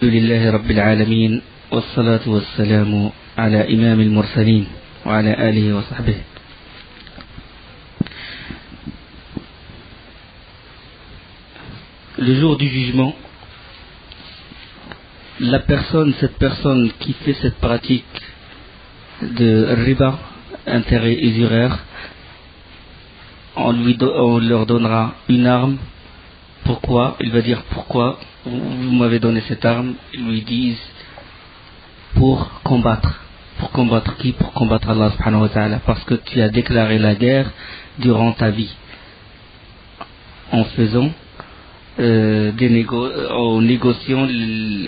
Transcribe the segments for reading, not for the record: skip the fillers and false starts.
لله رب العالمين والصلاة والسلام على إمام المرسلين وعلى آله وصحبه. Le jour du jugement, cette personne qui fait cette pratique de riba, intérêt usuraire, on leur donnera une arme. Pourquoi? Il va dire pourquoi vous m'avez donné cette arme. Ils lui disent pour combattre. Pour combattre qui? Pour combattre Allah subhanahu wa ta'ala, parce que tu as déclaré la guerre durant ta vie en faisant en négociant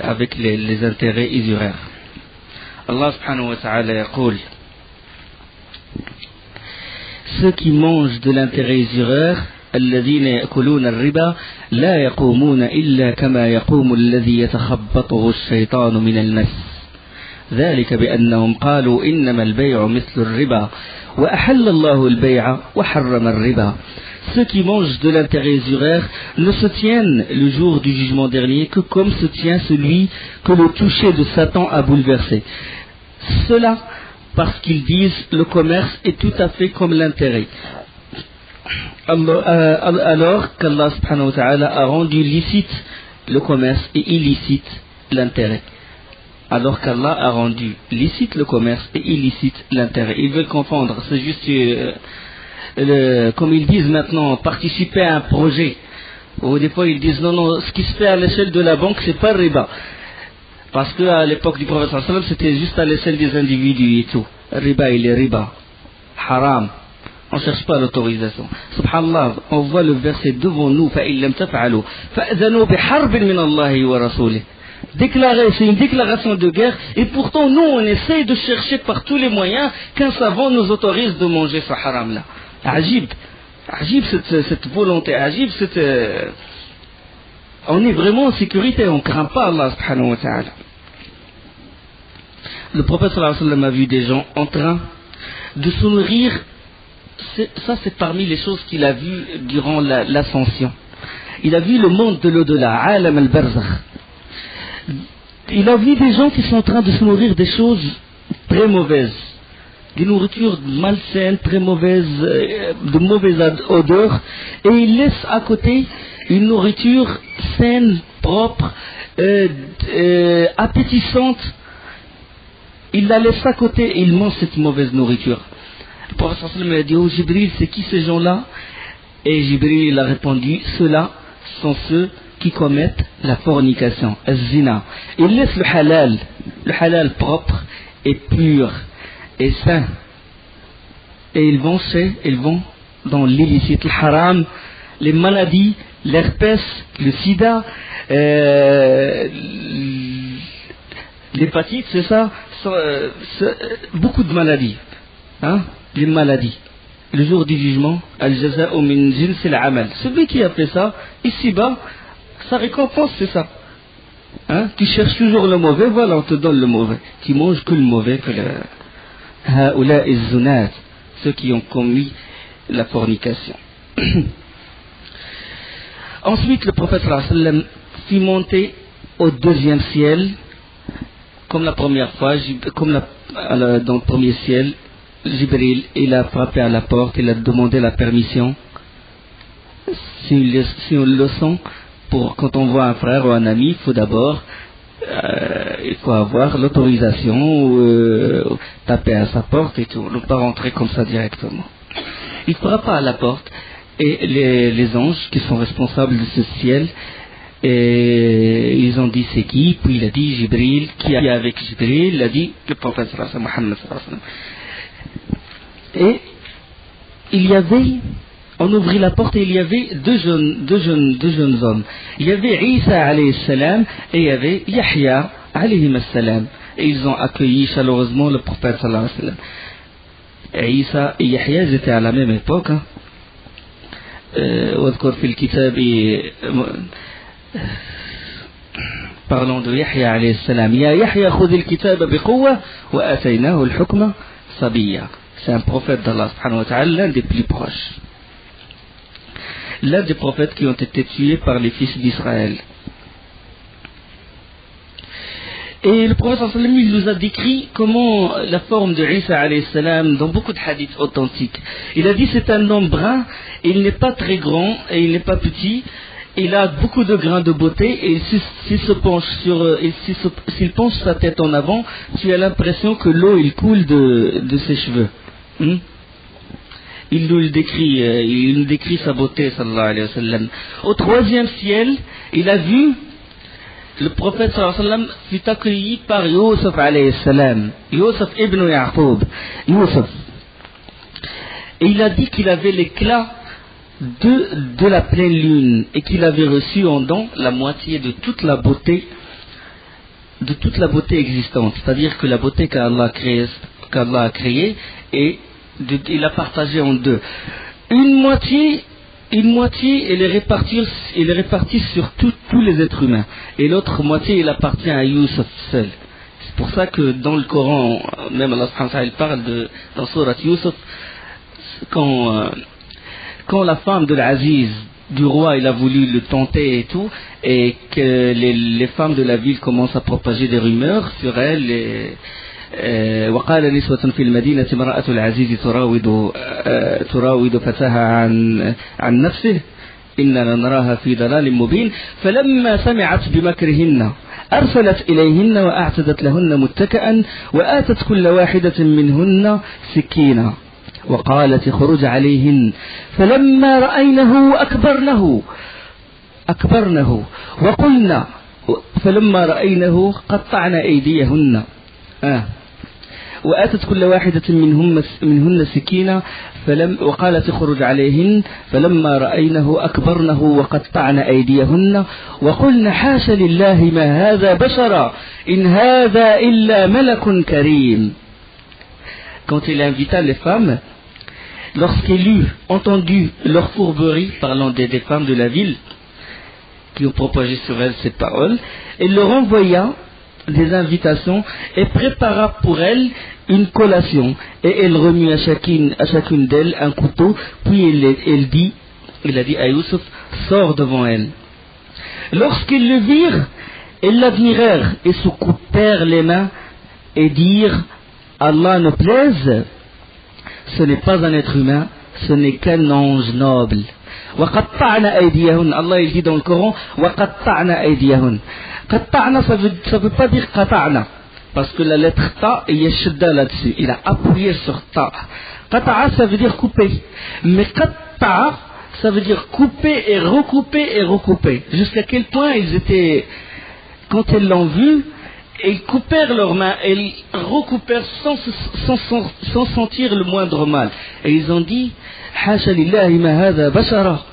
avec les intérêts usuraires. Allah subhanahu wa ta'ala yaqul: ceux qui mangent de l'intérêt usuraire, الذين يأكلون الربا لا يقومون إلا كما يقوم الذي يتخبطه الشيطان من المس ذلك بأنهم قالوا إنما البيع مثل الربا وأحل الله البيع وحرم الربا. Ceux qui mangent de l'intérêt usuraire ne se tiennent le jour du jugement dernier que comme se tient celui que le toucher de Satan a bouleversé. Cela parce qu'ils disent le commerce est tout à fait comme l'intérêt. Alors qu'Allah subhanahu wa ta'ala a rendu licite le commerce et illicite l'intérêt. Alors qu'Allah a rendu licite le commerce et illicite l'intérêt. Ils veulent confondre, c'est juste comme ils disent maintenant, participer à un projet. Ou des fois ils disent non, ce qui se fait à l'échelle de la banque c'est pas riba. Parce qu'à l'époque du prophète sallallahu alayhi wa sallam c'était juste à l'échelle des individus et tout. Riba il est riba, haram. On ne cherche pas l'autorisation. Subhanallah, on voit le verset devant nous. Déclarer, c'est une déclaration de guerre. Et pourtant, nous, on essaye de chercher par tous les moyens qu'un savant nous autorise de manger ce haram-là. Ajib cette volonté. Ajib on est vraiment en sécurité. On ne craint pas Allah subhanahu wa ta'ala. Le prophète sallallahu alayhi wa sallam a vu des gens en train de se nourrir. Ça c'est parmi les choses qu'il a vues durant l'ascension. Il a vu le monde de l'au-delà, alam al-barzakh. Il a vu des gens qui sont en train de se nourrir des choses très mauvaises, des nourritures malsaines, très mauvaises, de mauvaise odeur, et il laisse à côté une nourriture saine, propre, appétissante. Il la laisse à côté et il mange cette mauvaise nourriture. Le prophète sallallahu alayhi wa sallam a dit: oh Jibril, c'est qui ces gens-là? Et Jibril il a répondu: ceux-là sont ceux qui commettent la fornication, az-zina. Ils laissent le halal propre et pur et sain, et ils vont dans l'illicite, le haram, les maladies, l'herpès, le sida, l'hépatite, c'est ça, beaucoup de maladies. Les maladies. Le jour du jugement, al-jaza'u min jins al-amal. Celui qui a fait ça, ici-bas, sa récompense c'est ça. Tu cherches toujours le mauvais, voilà, on te donne le mauvais. Tu manges que le mauvais, que le ha'ula iz-zunat, ceux qui ont commis la fornication. Ensuite, le prophète sallallahu alayhi wa sallam fit monter au deuxième ciel, comme la première fois, dans le premier ciel. Jibril, il a frappé à la porte, il a demandé la permission. C'est une leçon pour quand on voit un frère ou un ami, il faut d'abord il faut avoir l'autorisation ou taper à sa porte et tout, ne pas rentrer comme ça directement. Il frappa à la porte et les anges qui sont responsables de ce ciel, et ils ont dit c'est qui? Puis il a dit Jibril. Qui est avec Jibril? Il a dit le prophète sallallahu alayhi wa sallam, Muhammad sallallahu alayhi wa sallam. Et il y avait, on ouvrit la porte et il y avait deux jeunes hommes. Il y avait Isa alayhi salam et il y avait Yahya alayhi salam. Et ils ont accueilli chaleureusement le prophète sallallahu alayhi wa sallam. Et Isa et Yahya, ils étaient à la même époque. Parlons de Yahya alayhi salam. Ya Yahya khudh al-kitab biquwwa wa ataynahu al-hukma sabiyya. C'est un prophète d'Allah subhanahu wa ta'ala, l'un des plus proches. L'un des prophètes qui ont été tués par les fils d'Israël. Et le prophète sallallahu alayhi wa sallam, il nous a décrit comment la forme de Isa alayhi salam dans beaucoup de hadiths authentiques. Il a dit c'est un homme brun, il n'est pas très grand et il n'est pas petit. Il a beaucoup de grains de beauté et s'il penche sa tête en avant, tu as l'impression que l'eau il coule de ses cheveux. Il nous décrit sa beauté sallallahu alayhi wa sallam. Au troisième ciel, il a vu le prophète sallallahu alayhi wa sallam fut accueilli par Youssef alayhi salam, Youssef ibn Ya'qub, Youssef. Et il a dit qu'il avait l'éclat de la pleine lune et qu'il avait reçu en don la moitié de toute la beauté existante, c'est-à-dire que la beauté qu'Allah a créée et il a partagé en deux. Une moitié elle est répartie sur tous les êtres humains et l'autre moitié elle appartient à Youssef seul. C'est pour ça que dans le Coran, même Allah subhanahu wa ta'ala parle dans Surat Youssef, quand la femme de l'Aziz, du roi, il a voulu le tenter et tout, et que les femmes de la ville commencent à propager des rumeurs sur elle, وقال نسوة في المدينة امرأة العزيز تراود فتاها عن نفسه إننا نراها في ضلال مبين فلما سمعت بمكرهن أرسلت إليهن وأعتدت لهن متكئا وآتت كل واحدة منهن سكينا وقالت اخرج عليهن فلما رأينه أكبرنه وقلنا فلما رأينه قطعن أيديهن وآتت كل واحدة منهن سكينا وقالت اخرج عليهن فلما رأينه أكبرنه وقطعن أيديهن وقلن حاش لله ما هذا بشرا إن هذا إلا ملك كريم. Quand il invita les femmes, lorsqu'il eut entendu leur fourberie parlant des femmes de la ville qui ont propagé sur elles ces paroles, il leur envoya des invitations et prépara pour elles une collation et elle remit à chacune d'elles un couteau, puis il a dit à Youssef, sors devant elle. Lorsqu'ils le virent, ils l'admirèrent et se coupèrent les mains et dirent, Allah ne plaise, ce n'est pas un être humain, ce n'est qu'un ange noble. Allah il dit dans le Coran, Qatta'na, ça veut pas dire qata'na, parce que la lettre ta, il y a shidda là-dessus, il a appuyé sur ta. Qata'a, ça veut dire couper, mais qatta'a, ça veut dire couper et recouper. Jusqu'à quel point ils étaient, quand ils l'ont vu, ils coupèrent leurs mains, et ils recoupèrent sans sentir le moindre mal. Et ils ont dit, Hasha lillahi ma hadha bashara.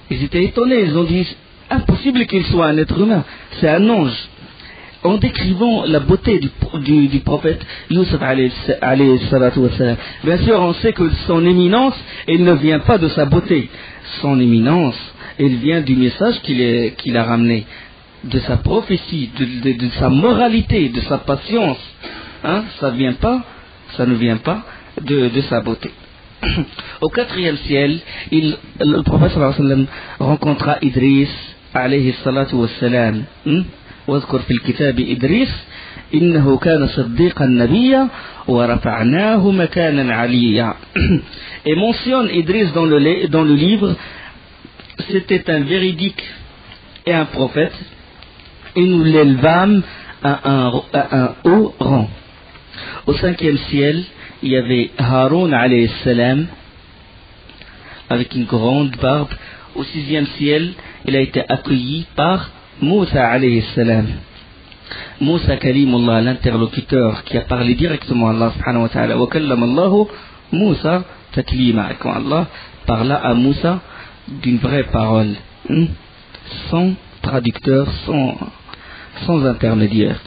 Ils étaient étonnés, ils ont dit, impossible qu'il soit un être humain, c'est un ange. En décrivant la beauté du prophète Youssef alayhi salatu wa salam. Bien sûr, on sait que son éminence, elle ne vient pas de sa beauté. Son éminence, elle vient du message qu'il a ramené, de sa prophétie, de sa moralité, de sa patience. Hein? Ça ne vient pas de sa beauté. Au quatrième ciel, le prophète sallallahu alayhi wa sallam rencontra Idris alayhi salatu wa salam. واذكر في الكتاب إدريس إنه كان صديقا نبيا ورفعناه مكانا عليا. Et mentionne Idris dans le livre, c'était un véridique et un prophète, et nous l'élevâmes à un haut rang. Au cinquième ciel, il y avait Haroun alayhi salam avec une grande barbe. Au sixième ciel, il a été accueilli par Moussa alayhi salam. Moussa Kalimullah, l'interlocuteur qui a parlé directement à Allah subhanahu wa ta'ala. Wa kallama Allahu Moussa taklima. Quand Allah parla à Moussa d'une vraie parole, sans traducteur, sans intermédiaire.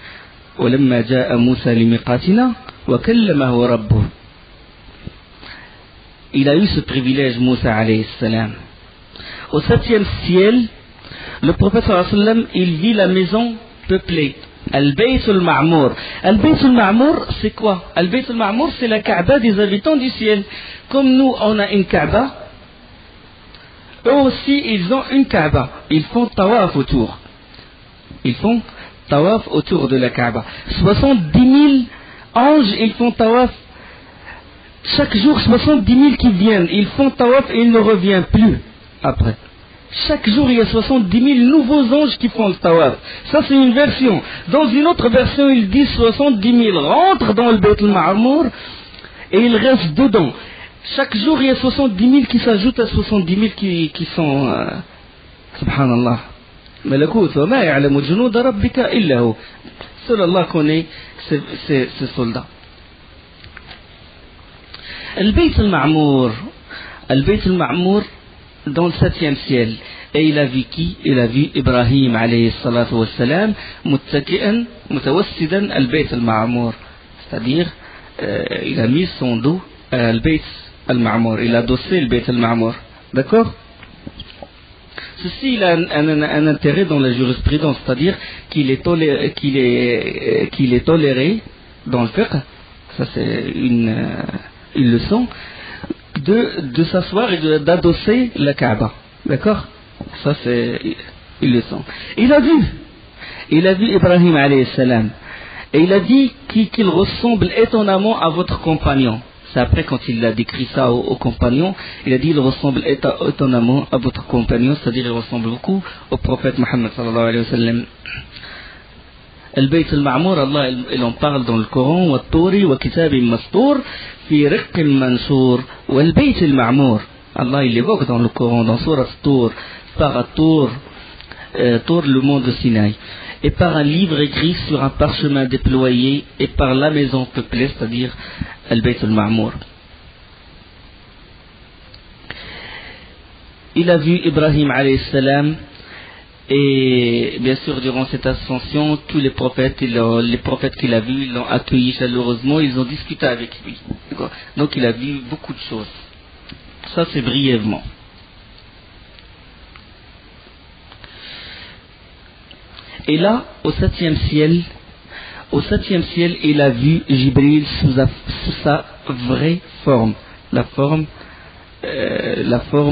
ولما جاء موسى لميقاتنا وكلمه ربه. Il a eu ce privilège, Moussa alayhi salam. Au septième ciel, le prophète sallallahu alayhi wa sallam, il vit la maison peuplée, Al-Bayt al-Ma'mour. Al-Bayt al-Ma'mour, c'est quoi? Al-Bayt al-Ma'mour, c'est la Kaaba des habitants du ciel. Comme nous, on a une Kaaba, eux aussi, ils ont une Kaaba. Ils font tawaf autour. Ils font tawaf autour de la Kaaba. 70 000 anges, ils font tawaf. Chaque jour, 70 000 qui viennent, ils font tawaf et ils ne reviennent plus après. Chaque jour, il y a 70 000 nouveaux anges qui font le tawaf. Ça, c'est une version. Dans une autre version, ils disent 70 000 rentrent dans le Bayt al-Ma'mour et ils restent dedans. Chaque jour, il y a 70 000 qui s'ajoutent à 70 000 qui sont... Subhanallah. Malakut wa ma ya'lamu junuda rabbika illa hu. Seul Allah connaît ces soldats. Al-Bayt al-Ma'mour. Al-Bayt al-Ma'mour dans le 7e ciel. Et il a vu qui? Il a vu Ibrahim alayhi salatu wa salam muttaki'an mutawassidan al-Bayt al-Ma'mour. C'est-à-dire, il a mis son dos à al-Bayt al-Ma'mour. Il a adossé le Bayt al-Ma'mour. D'accord? Ceci, il a un intérêt dans la jurisprudence, c'est-à-dire qu'il est toléré dans le fiqh. Ça, c'est une leçon. De s'asseoir et d'adosser la Kaaba. D'accord? Ça, c'est une leçon. Il a vu Ibrahim alayhi salam. Et il a dit qu'il ressemble étonnamment à votre compagnon. C'est après quand il a décrit ça au compagnon, il a dit il ressemble étonnamment à votre compagnon, c'est-à-dire il ressemble beaucoup au prophète Mohammed sallallahu alayhi wa sallam. Al-Bayt al-Ma'mour, Allah il en parle dans le Coran, wa turi wa kitabim mastour fi riqqin mansour wa al-Bayt al-Ma'mour. Allah il évoque dans le Coran, dans Surat Tour, par Tour, le mont de Sinaï, et par un livre écrit sur un parchemin déployé, et par la maison peuplée, c'est-à-dire Al-Bayt al-Ma'mour. Il a vu Ibrahim alayhi salam. Et bien sûr, durant cette ascension, tous les prophètes qu'il a vus, ils l'ont accueilli chaleureusement, ils ont discuté avec lui. Donc il a vu beaucoup de choses. Ça, c'est brièvement. Et là, au 7e ciel, il a vu Jibril sous sa vraie forme, la forme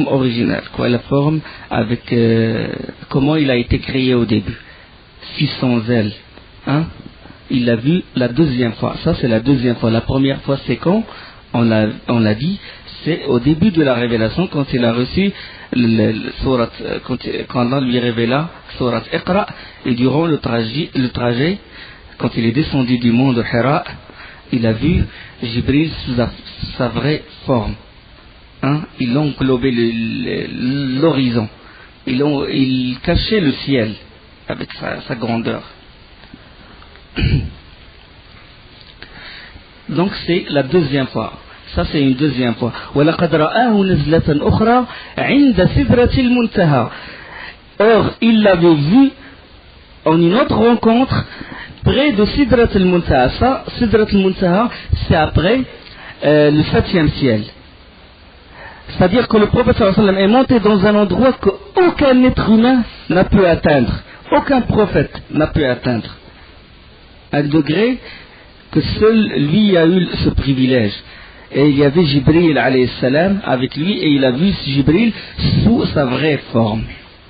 originale, la forme avec comment il a été créé au début, 600 ailes, hein? Il l'a vu la deuxième fois. Ça, c'est la deuxième fois. La première fois, c'est quand on l'a dit, c'est au début de la révélation, quand il a reçu quand Allah lui révéla Surat Iqra, et durant le trajet, quand il est descendu du mont de Hira, il a vu Jibril sous sa vraie forme. Hein? Il englobait l'horizon. Il cachait le ciel avec sa grandeur. Donc c'est la deuxième fois. Ça c'est une deuxième fois. وَلَقَدْ رَآهُ نَزْلَةً أُخْرَى عِنْدَ سِدْرَةِ الْمُنْتَهَى. Or, il l'avait vu en une autre rencontre près de Sidrat al-Muntaha. Ça, Sidrat al-Muntaha, c'est après le 7e ciel. C'est-à-dire que le prophète sallallahu alayhi wa sallam est monté dans un endroit qu'aucun être humain n'a pu atteindre. Aucun prophète n'a pu atteindre. Un degré que seul lui a eu ce privilège. Et il y avait Jibril alayhi salam avec lui, et il a vu Jibril sous sa vraie forme.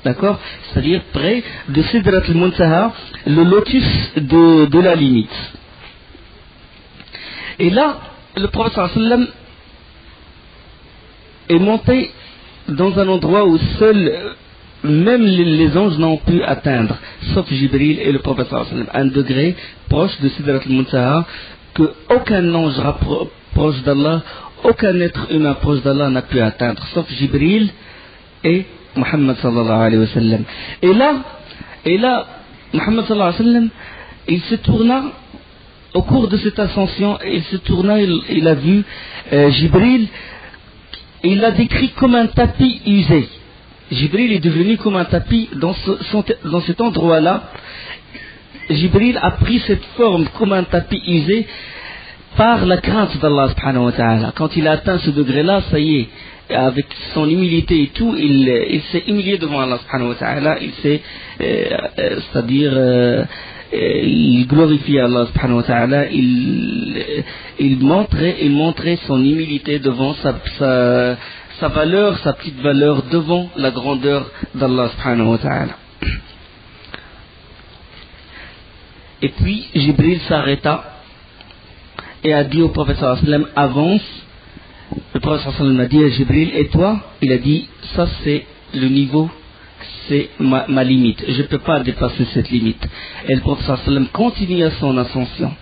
D'accord? C'est-à-dire près de Sidrat al-Muntaha, le lotus de la limite. Et là, le prophète sallallahu alayhi wa sallam est monté dans un endroit où seuls, même les anges n'ont pu atteindre, sauf Jibril et le prophète sallallahu alayhi wa sallam, un degré proche de Sidrat al-Muntaha que aucun ange proche d'Allah, aucun être humain proche d'Allah n'a pu atteindre, sauf Jibril et Muhammad sallallahu alayhi wa sallam. Et là, Muhammad sallallahu alayhi wa sallam, il se tourna au cours de cette ascension, il a vu Jibril. Il l'a décrit comme un tapis usé. Jibril est devenu comme un tapis dans cet endroit-là. Jibril a pris cette forme comme un tapis usé par la crainte d'Allah subhanahu wa ta'ala. Quand il a atteint ce degré-là, ça y est, avec son humilité et tout, il s'est humilié devant Allah subhanahu wa ta'ala. Il glorifiait Allah subhanahu wa ta'ala, il montrait son humilité devant sa valeur, sa petite valeur devant la grandeur d'Allah subhanahu wa ta'ala. Et puis Jibril s'arrêta et a dit au prophète sallallahu alayhi wa sallam, avance. Le prophète sallallahu alayhi wa sallam a dit à Jibril, et toi? Il a dit, ça c'est le niveau, c'est ma limite, je ne peux pas dépasser cette limite. Et le prophète sallallahu alayhi wa sallam continue à son ascension,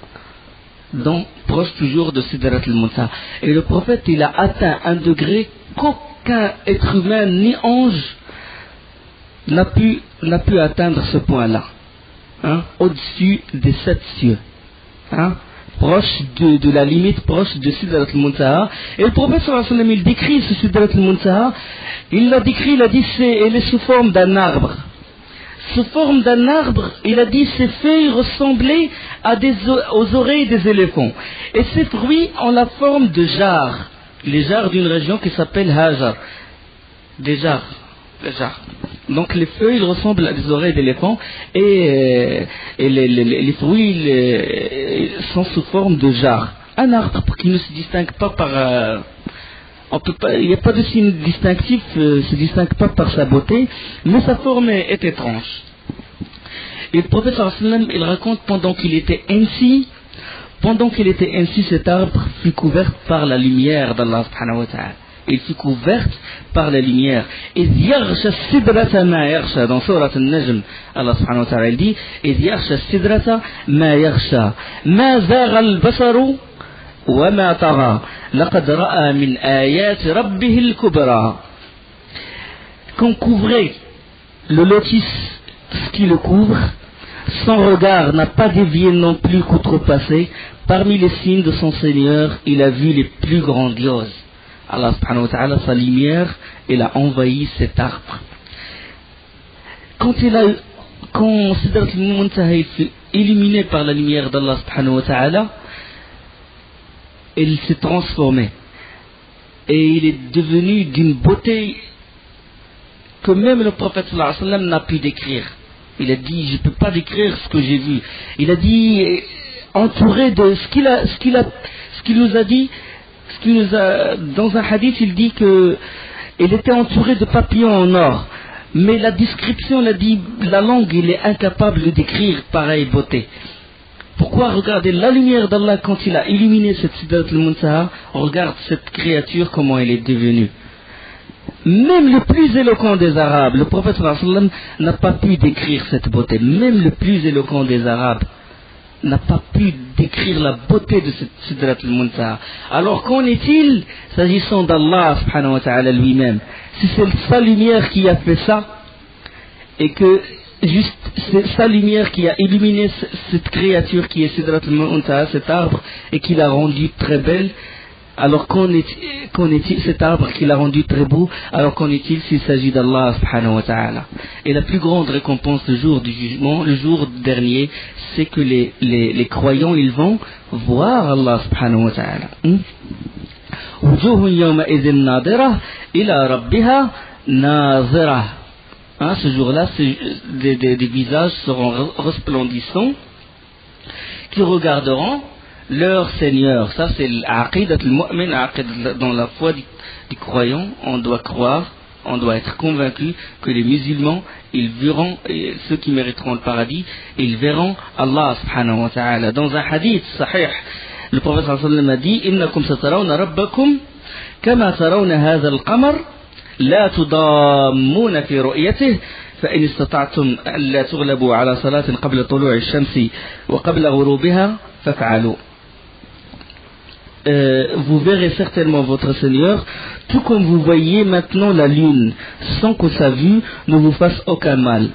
donc proche toujours de Sidrat al-Muntaha. Et le prophète, il a atteint un degré qu'aucun être humain ni ange n'a pu atteindre ce point-là, hein, au-dessus des 7 cieux, hein, proche de la limite, proche de Sidrat al-Muntaha. Et le prophète sallallahu alayhi wa sallam, il décrit ce Sidrat al-Muntaha, il l'a décrit, il a dit, elle est sous forme d'un arbre. Sous forme d'un arbre, il a dit, ses feuilles ressemblaient aux oreilles des éléphants. Et ses fruits ont la forme de jarres, les jarres d'une région qui s'appelle Hajar. Des jarres. Donc les feuilles ressemblent à des oreilles d'éléphant et les fruits sont sous forme de jarres. Un arbre qui ne se distingue pas par... il n'y a pas de signe distinctif, ne se distingue pas par sa beauté, mais sa forme est étrange. Et le prophète sallallahu alayhi wa sallam, il raconte pendant qu'il était ainsi, cet arbre fut couvert par la lumière d'Allah subhanahu wa ta'ala. Il fut couverte par la lumière. إذ يغشى السدرة ما يغشى. Dans Surat Al-Najm, Allah subhanahu wa ta'ala dit إذ يغشى السدرة ما يغشى ما زاغ البصر وما طغى لقد رأى من آيات ربه الكبرى. Qu'on couvrait le lotus, ce qui le couvre, son regard n'a pas dévié non plus qu'outrepassé. Parmi les signes de son Seigneur, il a vu les plus grandioses. Allah subhanahu wa ta'ala, sa lumière, il a envahi cet arbre. Quand Sidrat al-Muntaha fut illuminé par la lumière d'Allah subhanahu wa ta'ala, il s'est transformé. Et il est devenu d'une beauté que même le prophète sallallahu alayhi wa sallam n'a pu décrire. Il a dit, je ne peux pas décrire ce que j'ai vu. Il a dit, entouré de ce qu'il nous a dit, dans un hadith, il dit que il était entouré de papillons en or. Mais la description, la langue, il est incapable de décrire pareille beauté. Pourquoi? Regardez la lumière d'Allah quand il a illuminé cette Sidrat al-Muntaha. Regarde cette créature, comment elle est devenue. Même le plus éloquent des Arabes, le prophète sallallahu alayhi wa sallam n'a pas pu décrire cette beauté. Même le plus éloquent des Arabes n'a pas pu décrire la beauté de cette Sidrat al-Muntaha. Alors qu'en est-il s'agissant d'Allah subhanahu wa ta'ala lui-même? Si c'est sa lumière qui a fait ça, et que juste c'est sa lumière qui a illuminé cette créature qui est Sidrat al-Muntaha, cet arbre, et qui l'a rendu très belle, alors qu'en est-il cet arbre qui l'a rendu très beau, alors qu'en est-il s'il s'agit d'Allah subhanahu wa ta'ala? Et la plus grande récompense le jour du jugement, le jour dernier, c'est que les croyants, ils vont voir Allah subhanahu wa ta'ala. Wujuhun yawma idhin nadira ila rabbiha nazira. Ce jour-là, des visages seront resplendissants qui regarderont leur Seigneur. Ça c'est l'aqidat al-mu'min, dans la foi du croyant. On doit croire, on doit être convaincu que les musulmans, ils verront, ceux qui mériteront le paradis, ils verront Allah subhanahu wa ta'ala. Dans un hadith sahih, le prophète sallallahu alayhi wa sallam a dit innakum satarawna rabbakum kama tarawna hadha al-qamar la tudammuna fi ru'yatihi فإن استطعتم ألا تغلبوا على صلاة قبل طلوع الشمس وقبل غروبها فافعلوا. Vous verrez certainement votre Seigneur, tout comme vous voyez maintenant la lune, sans que sa vue ne vous fasse aucun mal.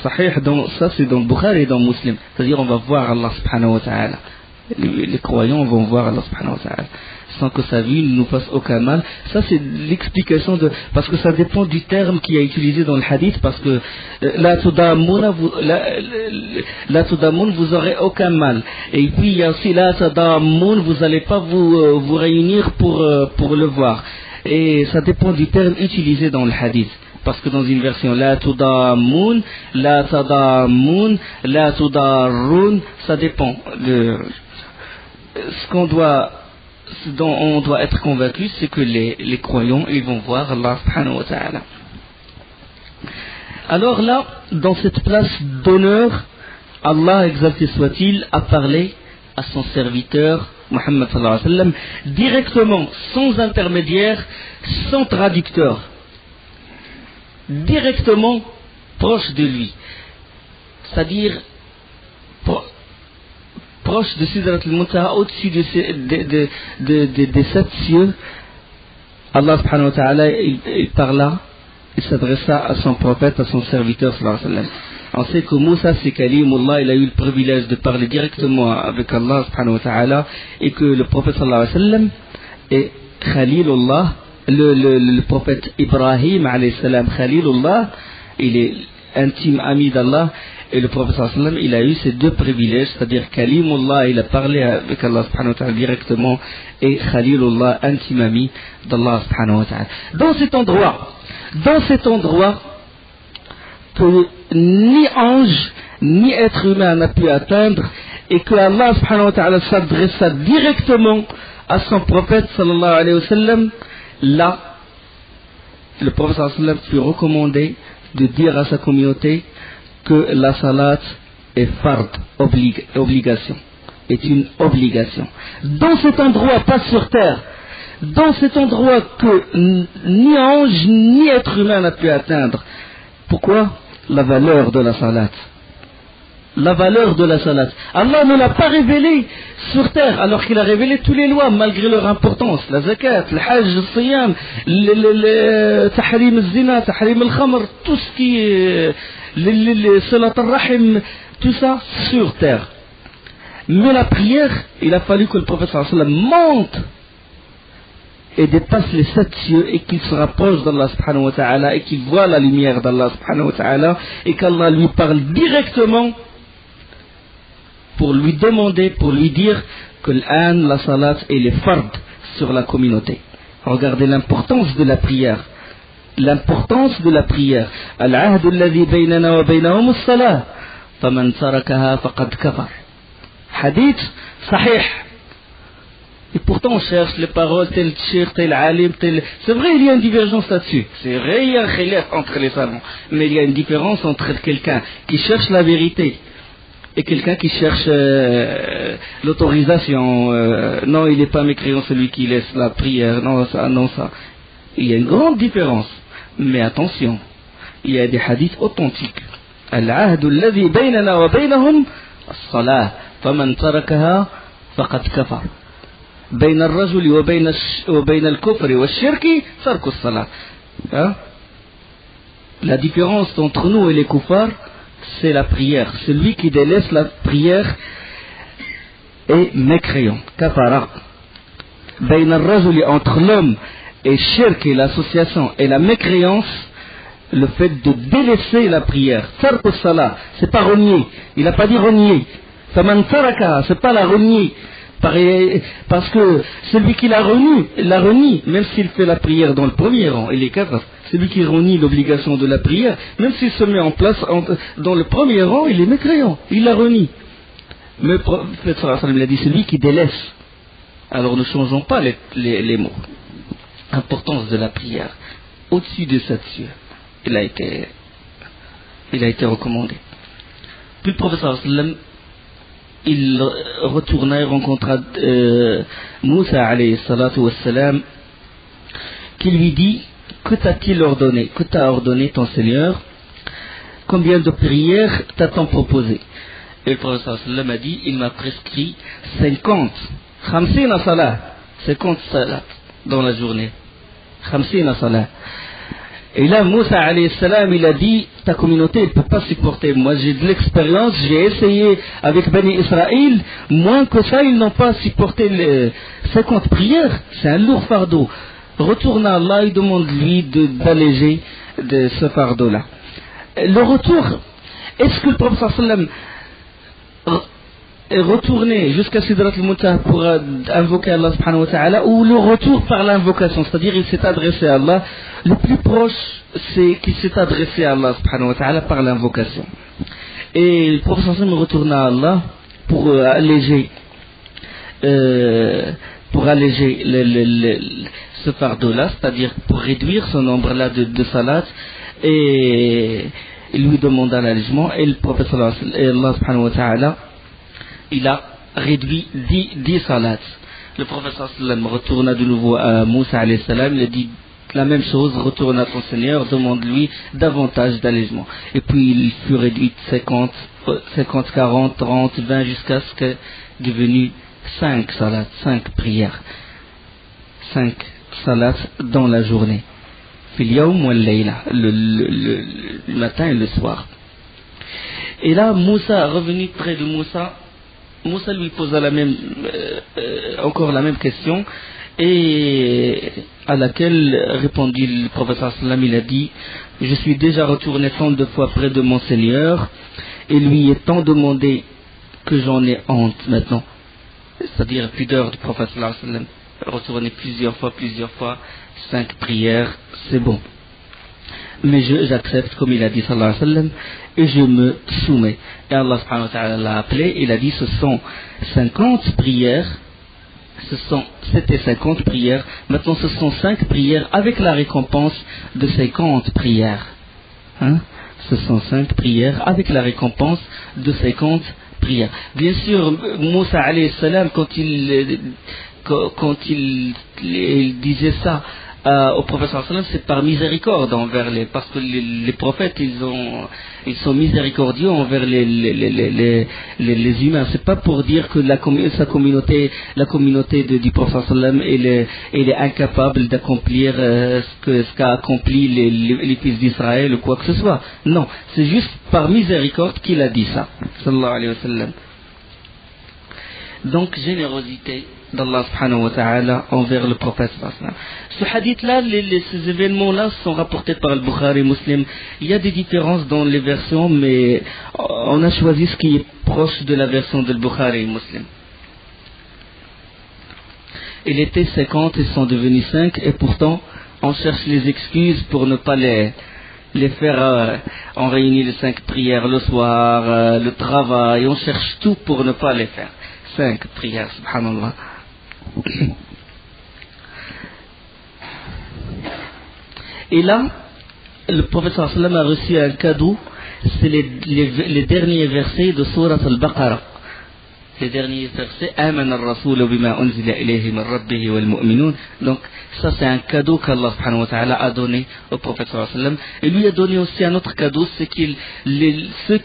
Sahih, ça c'est dans Bukhari et dans Muslim. C'est-à-dire on va voir Allah subhanahu wa ta'ala. Les croyants vont voir Allah subhanahu wa ta'ala sans que sa vue ne nous fasse aucun mal. Ça c'est l'explication parce que ça dépend du terme qui est utilisé dans le hadith, parce que la tudamoun, vous aurez aucun mal, et puis il y a aussi la tadamoun, vous n'allez pas vous réunir pour le voir, et ça dépend du terme utilisé dans le hadith. Parce que dans une version, la tudamoun, la tadamoun, la tudarun, ça dépend de ce dont on doit être convaincu, c'est que les croyants, ils vont voir Allah subhanahu wa ta'ala. Alors là, dans cette place d'honneur, Allah, exalté soit-il, a parlé à son serviteur Muhammad sallallahu alayhi wa sallam directement, sans intermédiaire, sans traducteur, directement proche de lui, c'est-à-dire proche de Sidrat al-Muntaha, au-dessus des 7 cieux. Allah subhanahu wa ta'ala, il parla, il s'adressa à son prophète, à son serviteur sallallahu alayhi wa sallam. On sait que Moussa, c'est Kalimullah, il a eu le privilège de parler directement avec Allah subhanahu wa ta'ala, et que le prophète sallallahu alayhi wa sallam est Khalilullah, le prophète Ibrahim alayhi salam, Khalilullah, il est intime ami d'Allah, et le prophète sallallahu alayhi wa sallam, il a eu ces deux privilèges, c'est-à-dire Kalimullah, il a parlé avec Allah subhanahu wa ta'ala directement, et Khalilullah, intime ami d'Allah subhanahu wa ta'ala. Dans cet endroit que ni ange ni être humain n'a pu atteindre, et que Allah subhanahu wa ta'ala s'adressa directement à son prophète sallallahu alayhi wa sallam, là le prophète sallallahu alayhi wa sallam fut recommandé de dire à sa communauté que la salat est fard, obligation, est une obligation. Dans cet endroit, pas sur terre, dans cet endroit que ni ange ni être humain n'a pu atteindre. Pourquoi? La valeur de la salat. La valeur de la salat. Allah ne l'a pas révélé sur terre, alors qu'il a révélé toutes les lois, malgré leur importance. La zakat, le hajj, le siyam, le tahrim al-zina, tahrim al-khamr, tout ce qui est salat al-rahim, tout ça sur terre. Mais la prière, il a fallu que le prophète sallallahu alayhi wa sallam monte et dépasse les 7 cieux, et qu'il se rapproche d'Allah subhanahu wa ta'ala, et qu'il voit la lumière d'Allah subhanahu wa ta'ala, et qu'Allah lui parle directement pour lui demander, pour lui dire que la salat est les fard sur la communauté. Regardez l'importance de la prière. L'importance de la prière. Al-ahdu alladhi baynana wa baynahum as-salah. Faman tarakaha faqad kafar. Hadith sahih. Et pourtant on cherche les paroles, tel tchir, tel alim, tel... C'est vrai, il y a une divergence là-dessus. C'est vrai, il y a un khilaf entre les savants. Mais il y a une différence entre quelqu'un qui cherche la vérité et quelqu'un qui cherche l'autorisation. Non, il n'est pas mécréant celui qui laisse la prière. Non, ça, non, ça. Il y a une grande différence. Mais attention, il y a des hadiths authentiques. Al-ahdu alladhi baynana wa baynahum as-salah. Faman tarakaha faqad kafar. بين الرجل وبين الكفر والشرك ترك الصلاة. La différence entre nous et les kuffars, c'est la prière. Celui qui délaisse la prière est mécréant. Kafara. بين الرجل, entre l'homme et shirk, et l'association et la mécréance, le fait de délaisser la prière. ترك الصلاة, c'est pas renier. Il n'a pas dit renier. فمن تركها, c'est pas la renier. Parce que celui qui la renie, même s'il fait la prière dans le premier rang, il est kafir. Celui qui renie l'obligation de la prière, même s'il se met en place dans le premier rang, il est mécréant, il la renie. Mais le prophète sallallahu alayhi wa sallam, il a dit celui qui délaisse. Alors ne changeons pas les mots. Importance de la prière. Au-dessus de cette cieux, il a été recommandé. Puis le prophète sallallahu alayhi wa sallam, il retourna et rencontra Moussa alayhi salatu wassalam, qui lui dit: que t'a-t-il ordonné? Que t'a ordonné ton Seigneur? Combien de prières t'a-t-on proposé? Et le prophète sallallahu alayhi wa sallam a dit: il m'a prescrit 50 salat dans la journée. 50 salat. Et là, Moussa alayhi salam, il a dit: ta communauté ne peut pas supporter. Moi, j'ai de l'expérience, j'ai essayé avec Bani Israël, moins que ça, ils n'ont pas supporté les 50 prières. C'est un lourd fardeau. Retourne à Allah et demande-lui d'alléger de ce fardeau-là. Le retour, est-ce que le prophète sallallahu alayhi wa sallam est retourné jusqu'à Sidrat al-Muntaha pour invoquer Allah subhanahu wa ta'ala, ou le retour par l'invocation, c'est-à-dire il s'est adressé à Allah? Le plus proche, c'est qu'il s'est adressé à Allah subhanahu wa ta'ala par l'invocation. Et le prophète sallallahu alayhi wa sallam retourna à Allah pour alléger ce fardeau-là, c'est-à-dire pour réduire ce nombre-là de salat, et il lui demanda l'allègement, et le prophète sallallahu alayhi wa sallam, et Allah subhanahu wa ta'ala, il a réduit 10 salats. Le prophète sallallahu alayhi wa sallam retourna de nouveau à Moussa alayhi salam, il a dit la même chose, retourne à ton Seigneur, demande-lui davantage d'allègement. Et puis il fut réduit de 50, 40, 30, 20, jusqu'à ce que devenu 5 salats, 5 prières. 5 salats dans la journée. Fil yawm wal layla, le matin et le soir. Et là, Moussa, revenu près de Moussa, Moussa lui posa encore la même question, et à laquelle répondit le prophète sallallahu alayhi wa sallam, il a dit: je suis déjà retourné tant de fois près de mon Seigneur, et lui est tant demandé que j'en ai honte maintenant. C'est-à-dire pudeur du prophète sallallahu alayhi wa sallam. Retourner plusieurs fois, 5 prières, c'est bon. Mais j'accepte, comme il a dit sallallahu alayhi wa sallam, et je me soumets. Et Allah subhanahu wa ta'ala l'a appelé, il a dit ce sont 50 prières, c'était 50 prières, maintenant ce sont 5 prières avec la récompense de 50 prières. Hein? Ce sont 5 prières avec la récompense de 50 prières. Bien sûr, Moussa alayhi salam, quand il disait ça au prophète sallallahu alayhi wa sallam, c'est par miséricorde envers parce que les prophètes ils sont miséricordieux envers les humains. C'est pas pour dire que la communauté du prophète sallallahu alayhi wa sallam elle est incapable d'accomplir ce qu'a accompli les fils d'Israël ou quoi que ce soit. Non, c'est juste par miséricorde qu'il a dit ça, sallallahu alayhi wa sallam. Donc générosité d'Allah subhanahu wa ta'ala envers le prophète sallallahu alayhi wa sallam. Ce hadith-là, ces événements-là sont rapportés par le Bukhari Muslim. Il y a des différences dans les versions, mais on a choisi ce qui est proche de la version de Bukhari Muslim. Il était 50, ils sont devenus 5, et pourtant on cherche les excuses pour ne pas les faire. On réunit les 5 prières le soir, le travail, on cherche tout pour ne pas les faire. 5 prières, subhanallah. Et là, le prophète sallallahu alayhi wa sallam a reçu un cadeau, c'est les derniers versets de Surat al-Baqarah. Les derniers versets, Aman al-Rasul bima unzila ilayhi min rabbihi wal mu'minun. Donc, ça c'est un cadeau qu'Allah subhanahu wa ta'ala a donné au prophète sallallahu alayhi wa sallam. Et lui a donné aussi un autre cadeau, c'est ceux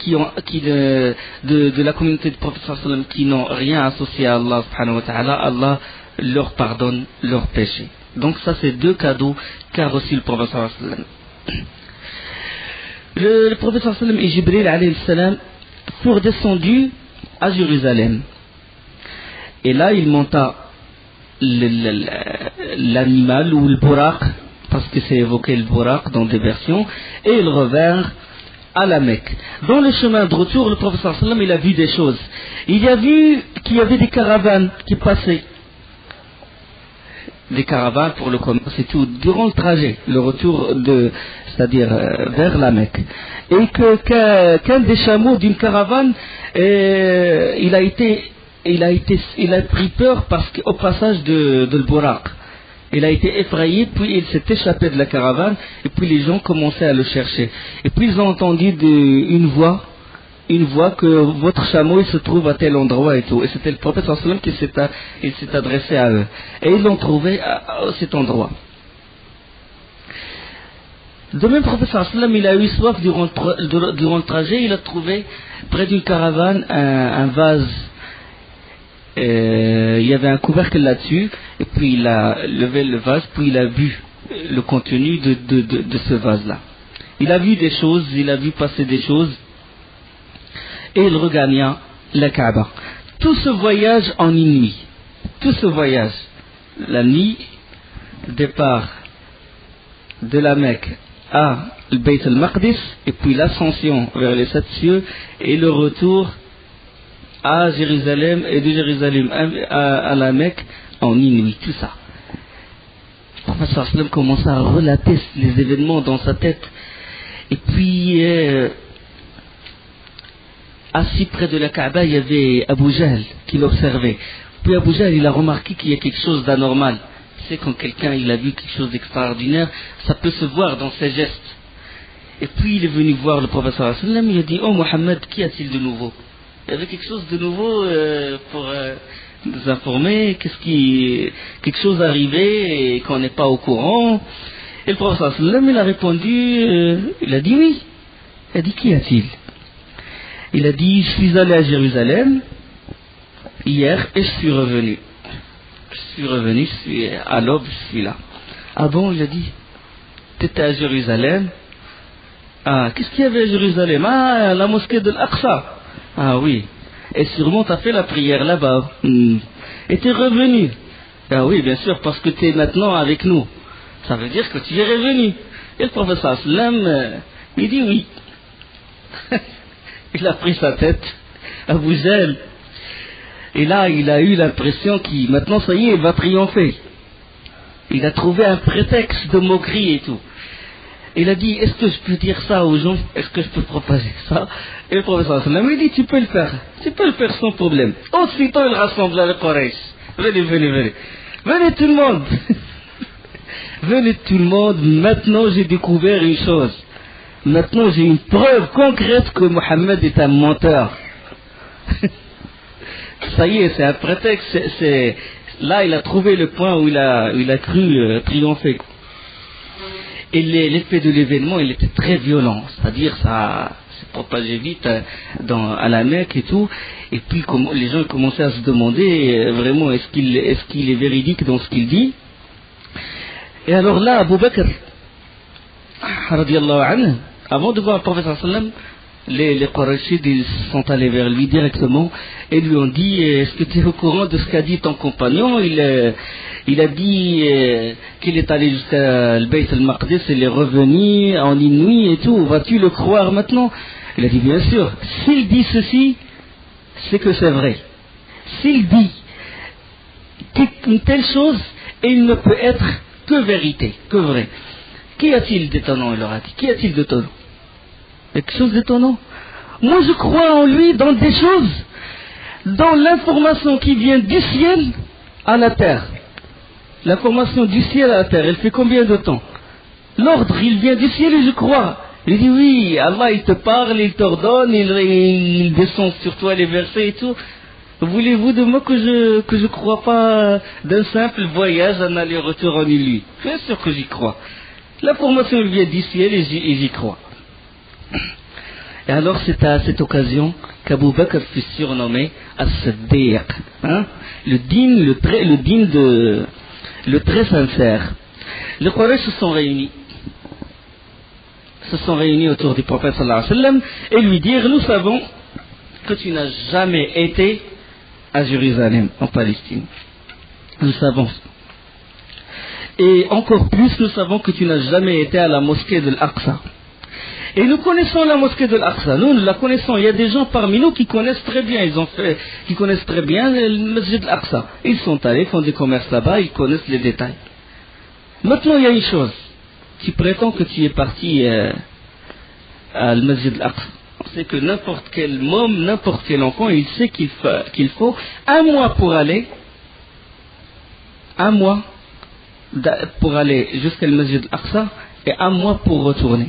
de la communauté du prophète sallallahu alayhi wa sallam qui n'ont rien associé à Allah subhanahu wa ta'ala, Allah leur pardonne leurs péchés. Donc ça c'est 2 cadeaux qu'a reçu le prophète sallallahu alayhi wa sallam. Le prophète sallallahu alayhi wa sallam et Jibril alayhi salam furent descendus à Jérusalem. Et là il monta l'animal ou le buraq, parce que c'est évoqué le buraq dans des versions, et ils revinrent à la Mecque. Dans le chemin de retour, le prophète sallallahu alayhi wa sallam il a vu des choses. Il a vu qu'il y avait des caravanes qui passaient. Des caravanes pour le commerce et tout, durant le trajet, le retour c'est-à-dire vers la Mecque. Et qu'un des chameaux d'une caravane, il a pris peur parce qu'au passage de le Buraq, il a été effrayé, puis il s'est échappé de la caravane, et puis les gens commençaient à le chercher. Et puis ils ont entendu une voix que votre chameau il se trouve à tel endroit et tout. Et c'était le prophète sallallahu alayhi wa sallam qui s'est adressé à eux. Et ils l'ont trouvé à cet endroit. De même, le prophète sallallahu alayhi wa sallam il a eu soif durant le trajet. Il a trouvé près d'une caravane un vase. Il y avait un couvercle là-dessus. Et puis il a levé le vase, puis il a bu le contenu de ce vase-là. Il a vu des choses, il a vu passer des choses. Et il regagna la Kaaba. Tout ce voyage en une nuit, la nuit, départ de la Mecque à le Bayt al-Maqdis, et puis l'ascension vers les 7 cieux, et le retour à Jérusalem, et de Jérusalem à la Mecque en une nuit, tout ça. Le prophète sallallahu alayhi wa sallam commença à relater les événements dans sa tête, et puis assis près de la Kaaba, il y avait Abu Jahl qui l'observait. Puis Abu Jahl, il a remarqué qu'il y a quelque chose d'anormal. Tu sais, quand quelqu'un il a vu quelque chose d'extraordinaire, ça peut se voir dans ses gestes. Et puis il est venu voir le prophète sallallahu alayhi wa sallam, il a dit, oh Mohammed, qu'y a-t-il de nouveau? Il y avait quelque chose de nouveau pour nous informer, quelque chose arrivé et qu'on n'est pas au courant. Et le prophète sallallahu alayhi wa sallam, il a répondu, il a dit oui. Il a dit, qu'y a-t-il? Il a dit, je suis allé à Jérusalem hier et je suis revenu. Je suis à l'aube, je suis là. Ah bon, il a dit, tu étais à Jérusalem? Ah, qu'est-ce qu'il y avait à Jérusalem? Ah, la mosquée de l'Aqsa. Ah oui. Et sûrement tu as fait la prière là-bas. Et tu es revenu. Ah oui, bien sûr, parce que tu es maintenant avec nous. Ça veut dire que tu es revenu. Et le professeur sallam, il dit oui. Il a pris sa tête à Bougel. Et là, il a eu l'impression qu'il, maintenant, ça y est, il va triompher. Il a trouvé un prétexte de moquerie et tout. Il a dit, est-ce que je peux dire ça aux gens? Est-ce que je peux propager ça? Et le professeur sallam, il dit, tu peux le faire. Tu peux le faire sans problème. Aussitôt, il rassemble le Quraysh. Venez. Venez tout le monde. Venez tout le monde. Maintenant, j'ai découvert une chose. Maintenant, j'ai une preuve concrète que Mohammed est un menteur. Ça y est, c'est un prétexte. Là, il a trouvé le point où il a cru triompher. Et l'effet de l'événement, il était très violent. C'est-à-dire, ça s'est propagé vite à la Mecque et tout. Et puis, les gens commençaient à se demander vraiment, est-ce qu'il est véridique dans ce qu'il dit? Et alors là, Abu Bakr, radiyallahu anhu, avant de voir le prophète sallallahu alayhi wa sallam, les Qurayshides, ils sont allés vers lui directement et lui ont dit, est-ce que tu es au courant de ce qu'a dit ton compagnon? Il a dit qu'il est allé jusqu'à le Bayt al-Maqdis, il est revenu en une nuit et tout, vas-tu le croire maintenant? Il a dit, bien sûr, s'il dit ceci, c'est que c'est vrai. S'il dit une telle chose, il ne peut être que vérité, que vrai. Qu'y a-t-il d'étonnant? Il leur a dit, qu'y a-t-il d'étonnant? Quelque chose d'étonnant? Moi je crois en lui dans des choses, dans l'information qui vient du ciel à la terre. L'information du ciel à la terre, elle fait combien de temps? L'ordre, il vient du ciel et je crois. Il dit oui, Allah il te parle, il t'ordonne, il descend sur toi les versets et tout. Voulez-vous de moi que je crois pas d'un simple voyage, un aller-retour en une nuit? Bien sûr que j'y crois. L'information elle vient du ciel et j'y crois. Et alors c'est à cette occasion qu'Abu Bakr fut surnommé As-Siddiq, hein? le très sincère. Les Quraysh se sont réunis autour du prophète sallallahu alayhi wa sallam et lui dirent, nous savons que tu n'as jamais été à Jérusalem, en Palestine. Nous savons. Et encore plus, nous savons que tu n'as jamais été à la mosquée de l'Aqsa. Et nous connaissons la mosquée de l'Aqsa, nous la connaissons. Il y a des gens parmi nous qui connaissent très bien, qui connaissent très bien le masjid de l'Aqsa. Ils sont allés, font des commerces là-bas, ils connaissent les détails. Maintenant, il y a une chose. Tu prétends que tu es parti à le masjid de l'Aqsa. On sait que n'importe quel môme, n'importe quel enfant, il sait qu'il faut un mois pour aller jusqu'à le masjid de l'Aqsa et un mois pour retourner.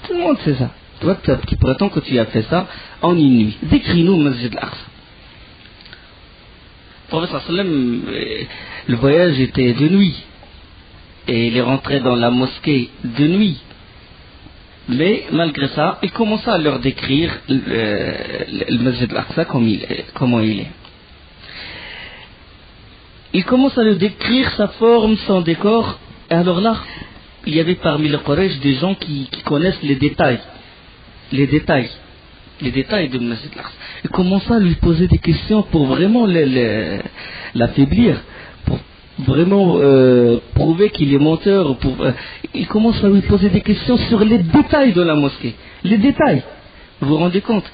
Tout le monde sait ça. Toi, tu prétends que tu as fait ça en une nuit. Décris-nous le masjid de l'Aqsa. Le prophète sallam, le voyage était de nuit. Et il est rentré dans la mosquée de nuit. Mais malgré ça, il commença à leur décrire le masjid de l'Aqsa comment il est. Il commence à leur décrire sa forme, son décor. Et alors là, il y avait parmi les Quraysh des gens qui connaissent les détails de masjid de l'Aqsa. Il commença à lui poser des questions pour vraiment l'affaiblir, pour vraiment prouver qu'il est menteur. Il commence à lui poser des questions sur les détails de la mosquée. Les détails, vous vous rendez compte?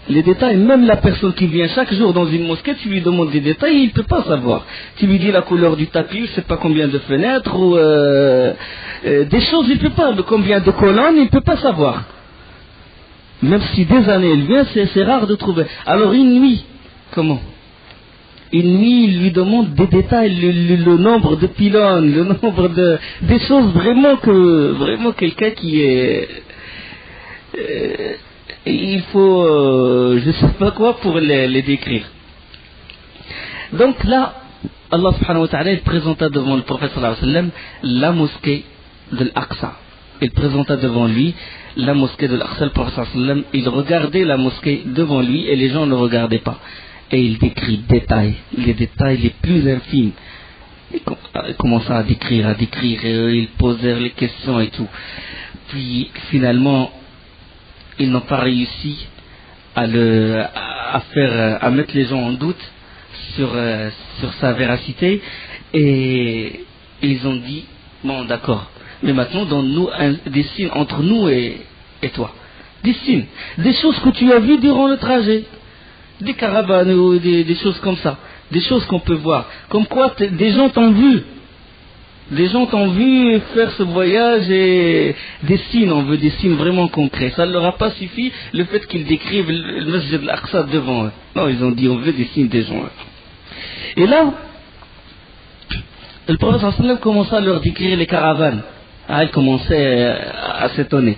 Les détails, même la personne qui vient chaque jour dans une mosquée, tu lui demandes des détails, il ne peut pas savoir. Tu lui dis la couleur du tapis, je ne sais pas combien de fenêtres, ou des choses, il ne peut pas. Combien de colonnes, il ne peut pas savoir. Même si des années il vient, c'est rare de trouver. Alors une nuit, comment? Une nuit, il lui demande des détails, le nombre de pylônes, le nombre des choses vraiment quelqu'un qui est il faut je ne sais pas quoi pour les décrire. Donc là, Allah subhanahu wa ta'ala, il présenta devant le prophète sallallahu alayhi wa sallam la mosquée de l'Aqsa. Il présenta devant lui la mosquée de l'Aqsa. Le prophète sallallahu alayhi wa sallam, il regardait la mosquée devant lui et les gens ne regardaient pas. Et il décrit les détails les plus infimes. Il commença à décrire, il posait les questions et tout. Puis finalement, ils n'ont pas réussi à mettre les gens en doute sur sa véracité, et ils ont dit bon d'accord, mais maintenant donne-nous des signes entre nous et toi, des signes, des choses que tu as vues durant le trajet, des caravanes ou des choses comme ça, des choses qu'on peut voir, comme quoi des gens t'ont vu faire ce voyage, et des signes, on veut des signes vraiment concrets. Ça ne leur a pas suffi le fait qu'ils décrivent le Masjid al-Aqsa devant eux. Non, ils ont dit on veut des signes des gens. Et là, le prophète sallallahu alayhi wa sallam commença à leur décrire les caravanes. Il commençait à s'étonner.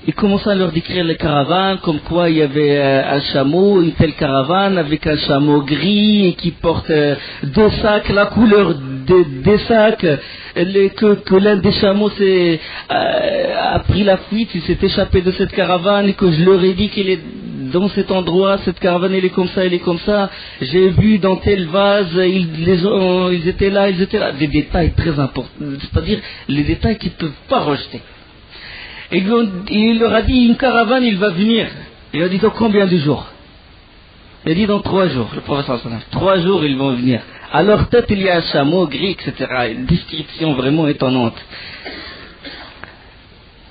Il commença à leur décrire les caravanes, comme quoi il y avait un chameau, une telle caravane avec un chameau gris et qui porte 2 sacs, la couleur des sacs, que l'un des chameaux a pris la fuite, il s'est échappé de cette caravane, et que je leur ai dit qu'il est dans cet endroit, cette caravane elle est comme ça, j'ai vu dans tel vase, ils étaient là, des détails très importants, c'est-à-dire les détails qu'ils ne peuvent pas rejeter. Et il leur a dit, une caravane, il va venir. Il a dit, dans combien de jours? Il a dit, dans 3 jours, le prophète sallallahu alayhi wa sallam. 3 jours, ils vont venir. À leur tête, il y a un chameau gris, etc. Une description vraiment étonnante.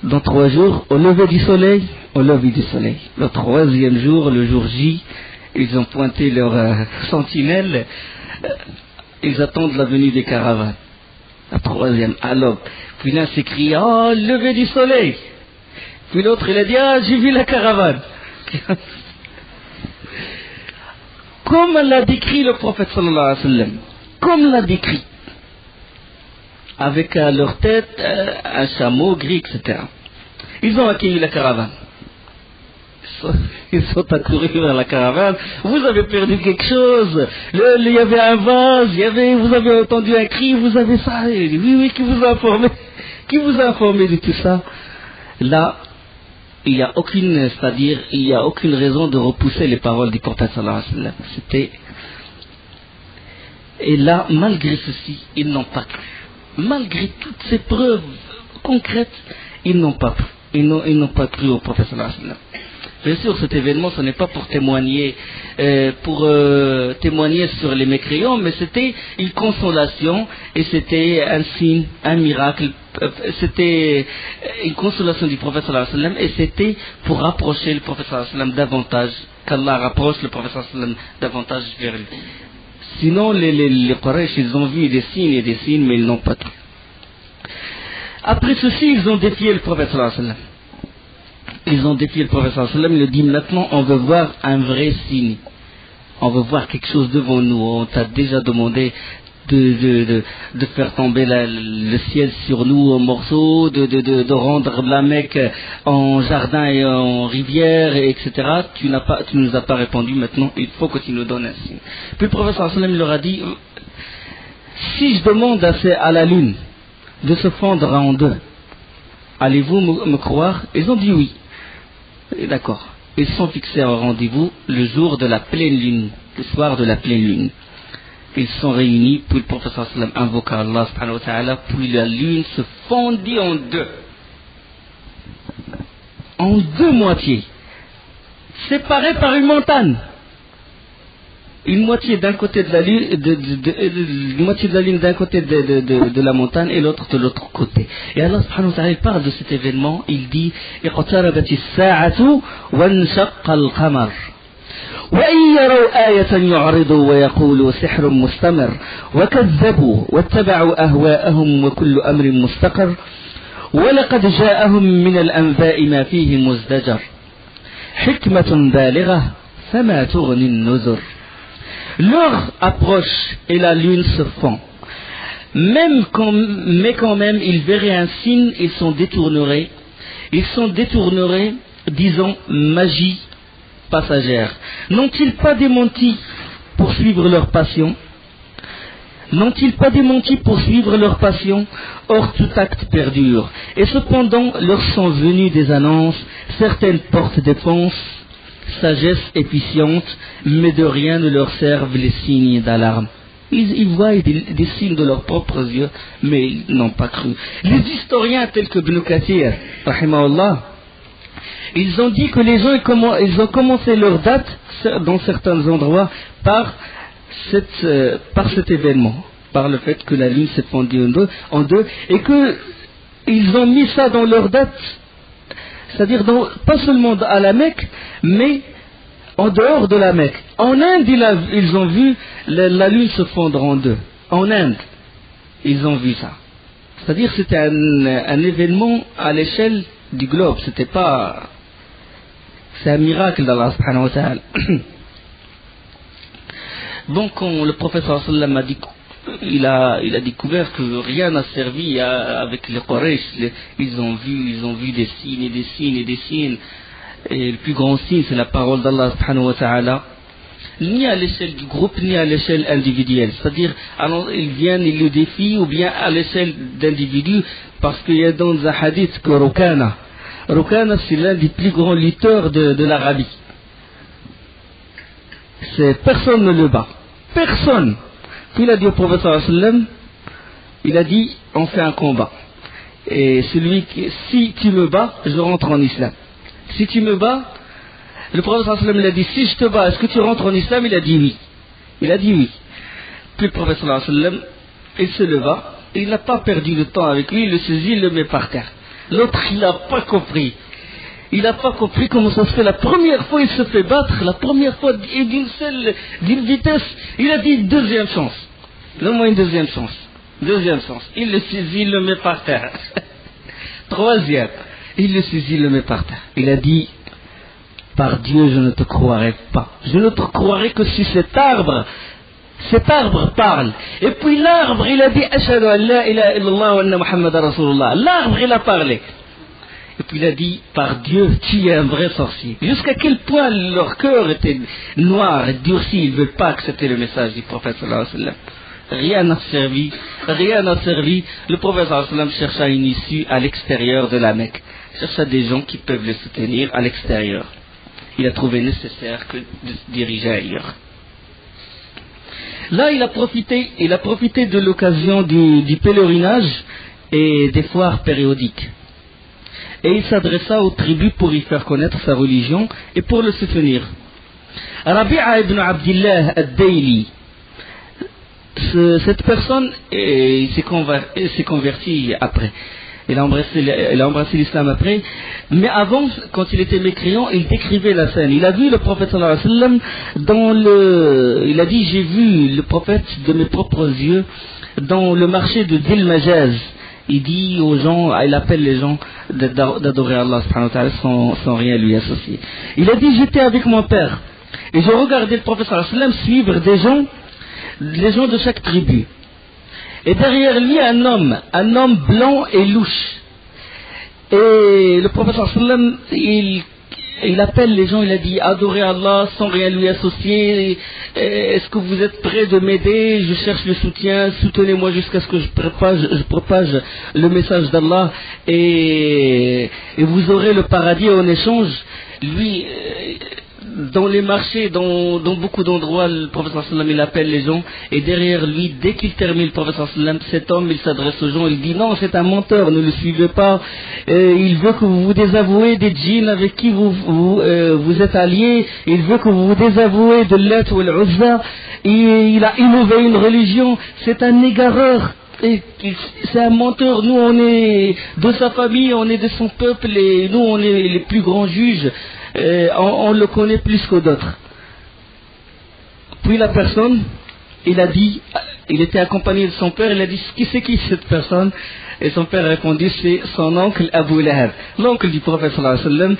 Dans 3 jours, au lever du soleil, le 3e jour, le jour J, ils ont pointé leur sentinelle. Ils attendent la venue des caravanes. La 3e, alors, puis l'un s'écrie, oh, lever du soleil. Puis l'autre, il a dit, j'ai vu la caravane. Comme l'a décrit le prophète sallallahu alayhi wa sallam, comme l'a décrit, avec à leur tête un chameau gris, etc. Ils ont accueilli la caravane. Ils sont accourus vers la caravane. Vous avez perdu quelque chose. Il y avait un vase. Vous avez entendu un cri. Vous avez ça. Oui, qui vous a informé? Qui vous a informé de tout ça? Là, il n'y a aucune raison de repousser les paroles du prophète sallallahu alayhi wa sallam. Et là, malgré ceci, ils n'ont pas cru. Malgré toutes ces preuves concrètes, ils n'ont pas cru. Ils n'ont pas cru au prophète sallallahu alayhi wa sallam. Bien sûr, cet événement, ce n'est pas pour témoigner sur les mécréants, mais c'était une consolation, et c'était un signe, un miracle, c'était une consolation du prophète sallallahu alayhi wa sallam, et c'était pour rapprocher le prophète sallallahu alayhi wa sallam davantage, qu'Allah rapproche le prophète sallallahu alayhi wa sallam davantage vers lui. Sinon, les Quraysh, ils ont vu des signes, mais ils n'ont pas cru. Après ceci, ils ont défié le prophète sallallahu alayhi wa sallam. Ils ont défié le prophète sallallahu alayhi wa sallam. Il a dit, maintenant on veut voir un vrai signe, on veut voir quelque chose devant nous. On t'a déjà demandé de faire tomber le ciel sur nous en morceaux, de rendre la Mecque en jardin et en rivière, etc. Tu ne nous as pas répondu. Maintenant il faut que tu nous donnes un signe. Puis le prophète sallallahu alayhi wa sallam leur a dit, si je demande à la lune de se fondre en 2, allez-vous me croire? Ils ont dit oui. Et d'accord. Ils sont fixés un rendez-vous le jour de la pleine lune, le soir de la pleine lune. Ils sont réunis, puis le prophète sallallahu alayhi wa sallam invoqua Allah subhanahu wa ta'ala, puis la lune se fondit en 2. En 2 moitiés, séparées par une montagne. Une moitié d'un côté de la lune, une moitié de la lune d'un côté de la montagne, et l'autre de l'autre côté. Et Allah subhanahu wa ta'ala parle de cet événement, il dit اقتربت الساعة وانشق القمر وإن يروا آية يعرضوا ويقولوا سحر مستمر وكذبوا واتبعوا أهواءهم وكل أمر مستقر ولقد جاءهم من الأنباء ما فيه مزدجر حكمة بالغة فما تغني النذر. L'heure approche et la lune se fond. Mais quand même, ils verraient un signe, ils s'en détourneraient. ils s'en détourneraient, disant magie passagère. N'ont-ils pas démenti pour suivre leur passion? N'ont-ils pas démenti pour suivre leur passion? Or tout acte perdure. Et cependant leur sont venues des annonces, certaines portent défense, sagesse efficiente, mais de rien ne leur servent les signes d'alarme. Ils voient des signes de leurs propres yeux, mais ils n'ont pas cru. Les historiens tels que Ibn Kathir, rahimahullah, ils ont dit que les gens ils ont commencé leur date dans certains endroits par cet événement, par le fait que la lune s'est fondue en deux, et qu'ils ont mis ça dans leur date, c'est-à-dire pas seulement à la Mecque, mais en dehors de la Mecque. En Inde, ils ont vu la lune se fondre en deux. En Inde, ils ont vu ça. C'est-à-dire que c'était un événement à l'échelle du globe. C'est un miracle d'Allah subhanahu wa ta'ala. Donc, quand le prophète sallam a dit, il a découvert que rien n'a servi avec les Quraysh. Ils ont vu des signes et des signes et des signes. Et le plus grand signe, c'est la parole d'Allah subhanahu wa ta'ala, ni à l'échelle du groupe, ni à l'échelle individuelle. C'est-à-dire, alors, ils viennent, ils le défient, ou bien à l'échelle d'individus, parce qu'il y a dans un hadith que Rukana, c'est l'un des plus grands lutteurs de l'Arabie. Personne ne le bat. Personne. Puis il a dit au prophète sallallahu alayhi wa sallam, il a dit, on fait un combat. Et si tu me bats, je rentre en islam. Si tu me bats, le prophète sallallahu alayhi wa sallam, il a dit, si je te bats, est-ce que tu rentres en islam? Il a dit oui. Il a dit oui. Puis le prophète sallallahu alayhi wa sallam, il se leva, et il n'a pas perdu de temps avec lui, il le saisit, il le met par terre. L'autre, il n'a pas compris. Il n'a pas compris comment ça se fait. La première fois, il se fait battre, la première fois, et d'une vitesse, il a dit deuxième chance. Donne-moi une deuxième chance. Deuxième chance. Il le saisit, il le met par terre. Troisième. Il le saisit, il le met par terre. Il a dit, par Dieu, je ne te croirai pas. Je ne te croirai que si cet arbre parle. Et puis l'arbre, il a dit, Ashhadu an la ilaha illallah wa anna Muhammadan Rasulullah. L'arbre, il a parlé. Et puis il a dit, par Dieu, tu es un vrai sorcier. Jusqu'à quel point leur cœur était noir et durci, ils ne veulent pas accepter le message du prophète sallallahu alayhi wa sallam. Rien n'a servi. Le prophète sallallahu alayhi wa sallam chercha une issue à l'extérieur de la Mecque. Il chercha des gens qui peuvent le soutenir à l'extérieur. Il a trouvé nécessaire que de se diriger ailleurs. Là, il a profité de l'occasion du pèlerinage et des foires périodiques. Et il s'adressa aux tribus pour y faire connaître sa religion et pour le soutenir. Rabi'a ibn Abdillah al-Dayli, cette personne s'est convertie après. Il a embrassé l'islam après. Mais avant, quand il était mécréant, il décrivait la scène. Il a vu le prophète sallallahu alayhi wa sallam il a dit, j'ai vu le prophète de mes propres yeux dans le marché de Dhil Majaz. Il dit aux gens, il appelle les gens d'adorer Allah subhanahu wa ta'ala sans rien lui associer. Il a dit, j'étais avec mon père et je regardais le prophète sallallahu alayhi wa sallam suivre les gens de chaque tribu. Et derrière lui, un homme blanc et louche. Et le prophète sallallahu alayhi wa sallam, il appelle les gens, il a dit, adorez Allah sans rien lui associer. Est-ce que vous êtes prêts de m'aider? Je cherche le soutien, soutenez-moi jusqu'à ce que je propage le message d'Allah et vous aurez le paradis en échange. Lui, dans les marchés, dans beaucoup d'endroits, le prophète sallallahu alayhi wa sallam, il appelle les gens, et derrière lui, dès qu'il termine, le prophète sallallahu alayhi wa sallam, cet homme, il s'adresse aux gens, il dit, non, c'est un menteur, ne le suivez pas, il veut que vous vous désavouez des djinns avec qui vous êtes alliés, il veut que vous vous désavouez de Lat ou l'Uzza, il a innové une religion, c'est un égareur. C'est un menteur, nous on est de sa famille, on est de son peuple, et nous on est les plus grands juges, on le connaît plus que d'autres. Puis la personne, il a dit, il était accompagné de son père, il a dit, c'est qui cette personne? Et son père a répondu, c'est son oncle Abu Lahab, l'oncle du prophète sallallahu alayhi wa sallam.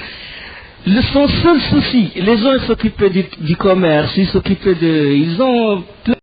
Son seul souci, les gens ils s'occupaient du commerce, ils ont